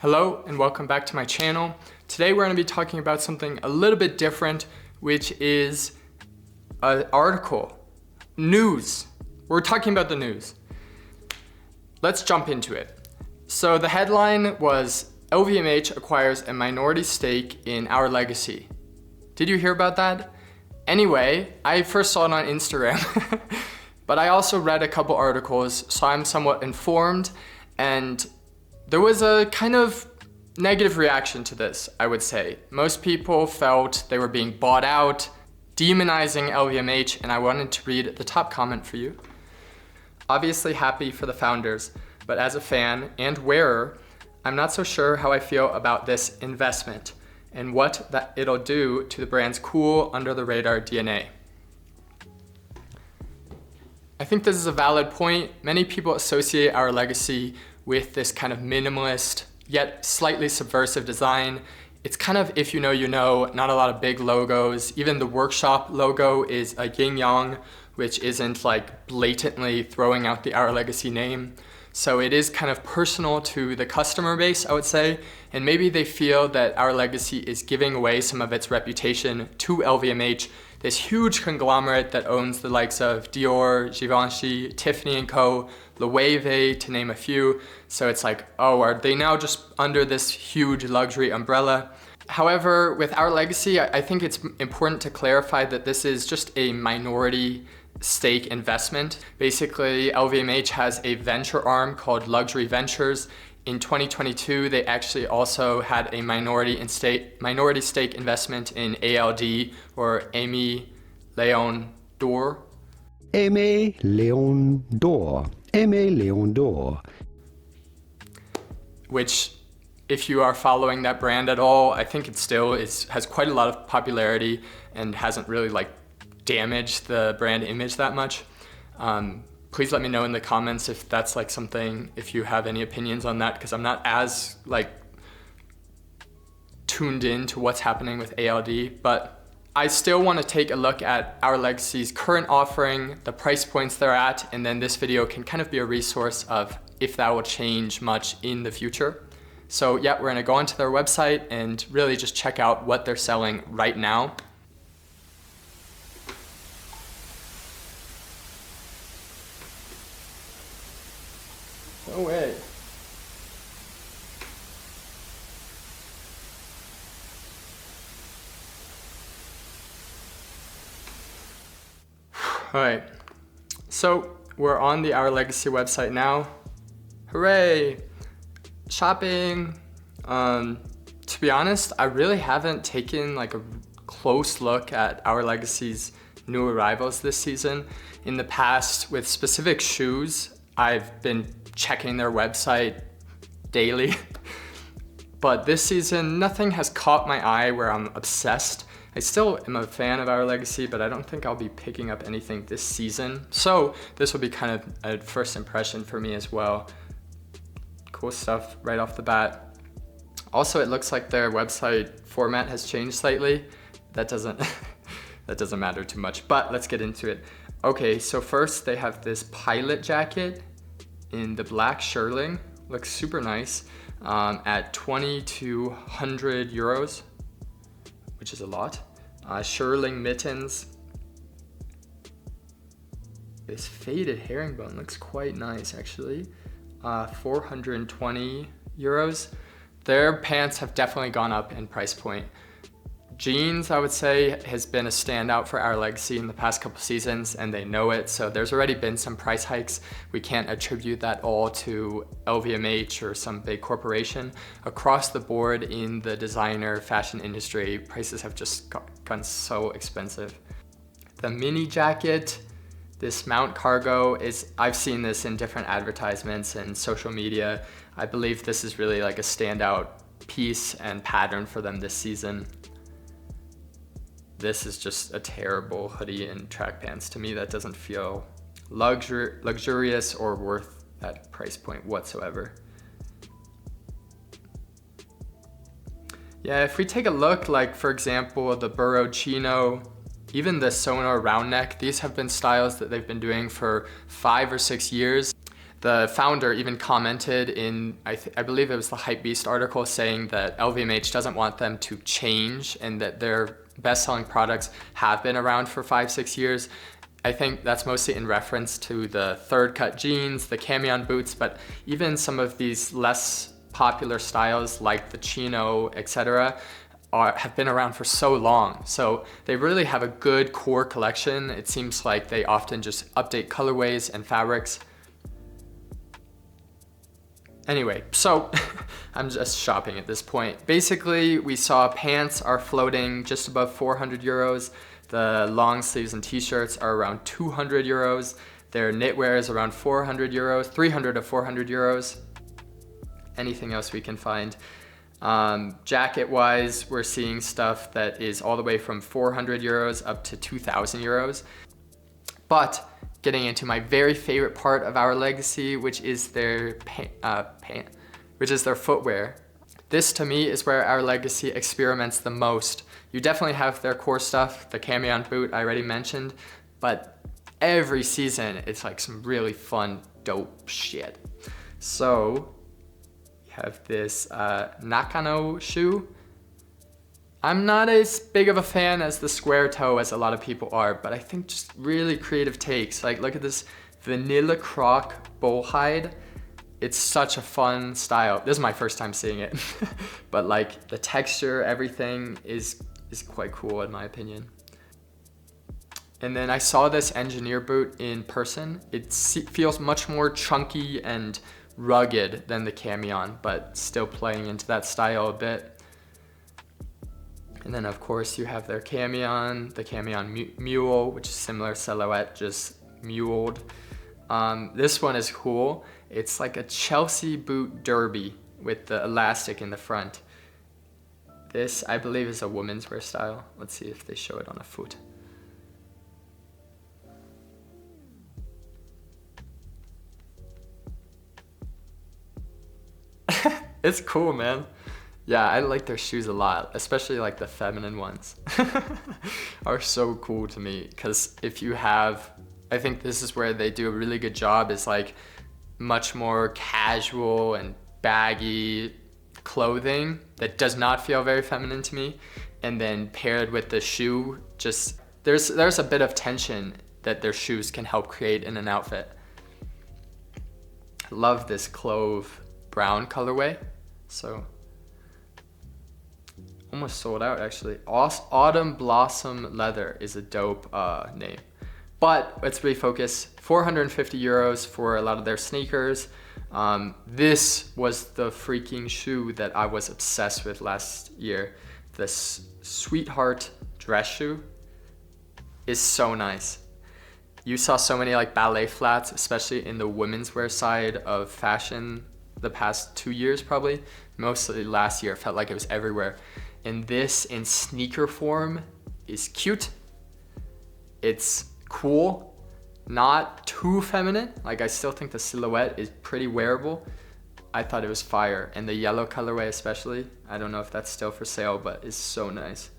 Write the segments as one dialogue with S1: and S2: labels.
S1: Hello and welcome back to my channel. Today we're going to be talking about something a little bit different, which is an article, news. We're talking about the news. Let's jump into it. So the headline was LVMH acquires a minority stake in Our Legacy. Did you hear about that? Anyway, I first saw it on Instagram, but I also read a couple articles, so I'm somewhat informed, and there was a kind of negative reaction to this, I would say. Most people felt they were being bought out, demonizing LVMH, and I wanted to read the top comment for you. Obviously happy for the founders, but as a fan and wearer, I'm not so sure how I feel about this investment and what that it'll do to the brand's cool, under-the-radar DNA. I think this is a valid point. Many people associate Our Legacy with this kind of minimalist, yet slightly subversive design. It's kind of, if you know, you know, not a lot of big logos. Even the workshop logo is a yin-yang, which isn't like blatantly throwing out the Our Legacy name. So it is kind of personal to the customer base, I would say, and maybe they feel that Our Legacy is giving away some of its reputation to LVMH, this huge conglomerate that owns the likes of Dior, Givenchy, Tiffany & Co., Loewe, to name a few. So it's like, oh, are they now just under this huge luxury umbrella? However, with Our Legacy, I think it's important to clarify that this is just a minority stake investment. Basically, LVMH has a venture arm called Luxury Ventures. In 2022, they actually also had a minority stake investment in ALD, or Aimé Leon Dore.
S2: Aimé Leon Dore. Aimé Leon Dore.
S1: Which, if you are following that brand at all, I think it still has quite a lot of popularity and hasn't really damaged the brand image that much. Please let me know in the comments if that's something, if you have any opinions on that, because I'm not as tuned in to what's happening with ALD, but I still want to take a look at Our Legacy's current offering, the price points they're at, and then this video can kind of be a resource of if that will change much in the future. So yeah, we're gonna go onto their website and really just check out what they're selling right now. No way. All right, so we're on the Our Legacy website now. Hooray, shopping. To be honest, I really haven't taken a close look at Our Legacy's new arrivals this season. In the past, with specific shoes, I've been checking their website daily, but this season, nothing has caught my eye where I'm obsessed. I still am a fan of Our Legacy, but I don't think I'll be picking up anything this season. So this will be kind of a first impression for me as well. Cool stuff right off the bat. Also, it looks like their website format has changed slightly. That doesn't matter too much, but let's get into it. Okay, so first they have this pilot jacket in the black shearling. Looks super nice, at 2,200 euros, which is a lot. Shearling mittens. This faded herringbone looks quite nice actually. 420 euros. Their pants have definitely gone up in price point. Jeans, I would say, has been a standout for Our Legacy in the past couple seasons, and they know it, so there's already been some price hikes. We can't attribute that all to LVMH or some big corporation. Across the board in the designer fashion industry, prices have just gone so expensive. The mini jacket, this mount cargo, I've seen this in different advertisements and social media. I believe this is really a standout piece and pattern for them this season. This is just a terrible hoodie and track pants. To me, that doesn't feel luxurious or worth that price point whatsoever. Yeah, if we take a look, for example, the Burro Chino, even the Sonar round neck, these have been styles that they've been doing for 5 or 6 years. The founder even commented in, I believe it was the Hypebeast article, saying that LVMH doesn't want them to change and that their best-selling products have been around for 5-6 years. I think that's mostly in reference to the third cut jeans, the camion boots, but even some of these less popular styles like the chino, etc., have been around for so long. So they really have a good core collection. It seems like they often just update colorways and fabrics. Anyway, so I'm just shopping at this point. Basically, we saw pants are floating just above 400 euros. The long sleeves and t-shirts are around 200 euros. Their knitwear is around 400 euros, 300 to 400 euros. Anything else we can find. Jacket wise, we're seeing stuff that is all the way from 400 euros up to 2,000 euros. But getting into my very favorite part of our legacy, which is their footwear. This to me is where our legacy experiments the most. You definitely have their core stuff, the camion boot I already mentioned, but every season it's like some really fun, dope shit. So we have this Nakano shoe. I'm not as big of a fan as the square toe as a lot of people are, but I think just really creative takes. Like, look at this vanilla croc bowhide. It's such a fun style. This is my first time seeing it, but like the texture, everything is quite cool in my opinion. And then I saw this engineer boot in person. It feels much more chunky and rugged than the camion, but still playing into that style a bit. And then of course you have their camion, the camion mule, which is similar silhouette, just muled. This one is cool. It's like a Chelsea boot derby with the elastic in the front. This, I believe, is a women's wear style. Let's see if they show it on a foot. It's cool, man. Yeah, I like their shoes a lot, especially like the feminine ones are so cool to me. Because if you have, I think this is where they do a really good job, is like much more casual and baggy clothing that does not feel very feminine to me. And then paired with the shoe, just there's a bit of tension that their shoes can help create in an outfit. Love this clove brown colorway. So almost sold out actually. Autumn Blossom Leather is a dope name. But let's refocus. 450 euros for a lot of their sneakers. This was the freaking shoe that I was obsessed with last year. This Sweetheart dress shoe is so nice. You saw so many like ballet flats, especially in the women's wear side of fashion the past 2 years probably. Mostly last year, it felt like it was everywhere. And this in sneaker form is cute. It's cool, not too feminine. Like, I still think the silhouette is pretty wearable. I thought it was fire. And the yellow colorway especially, I don't know if that's still for sale, but it's so nice.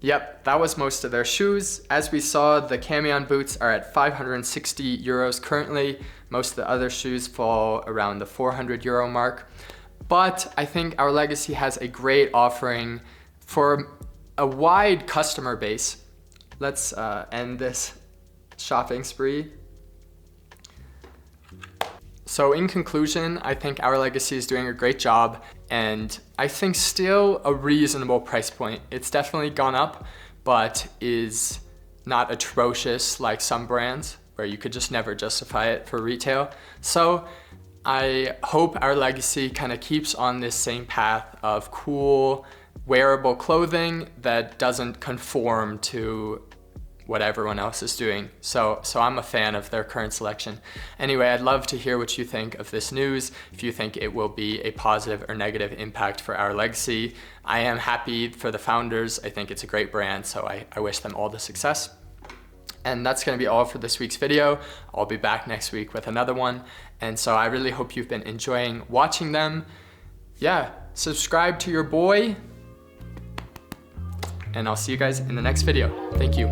S1: Yep, that was most of their shoes. As we saw, the camion boots are at 560 euros currently. Most of the other shoes fall around the 400 euro mark. But I think our legacy has a great offering for a wide customer base. Let's end this shopping spree. So in conclusion, I think our legacy is doing a great job, and I think still a reasonable price point. It's definitely gone up, but is not atrocious like some brands where you could just never justify it for retail. So I hope our legacy kind of keeps on this same path of cool, wearable clothing that doesn't conform to what everyone else is doing. So I'm a fan of their current selection. Anyway, I'd love to hear what you think of this news, if you think it will be a positive or negative impact for our legacy. I am happy for the founders. I think it's a great brand, so I wish them all the success. And that's gonna be all for this week's video. I'll be back next week with another one. And so I really hope you've been enjoying watching them. Yeah, subscribe to your boy, and I'll see you guys in the next video. Thank you.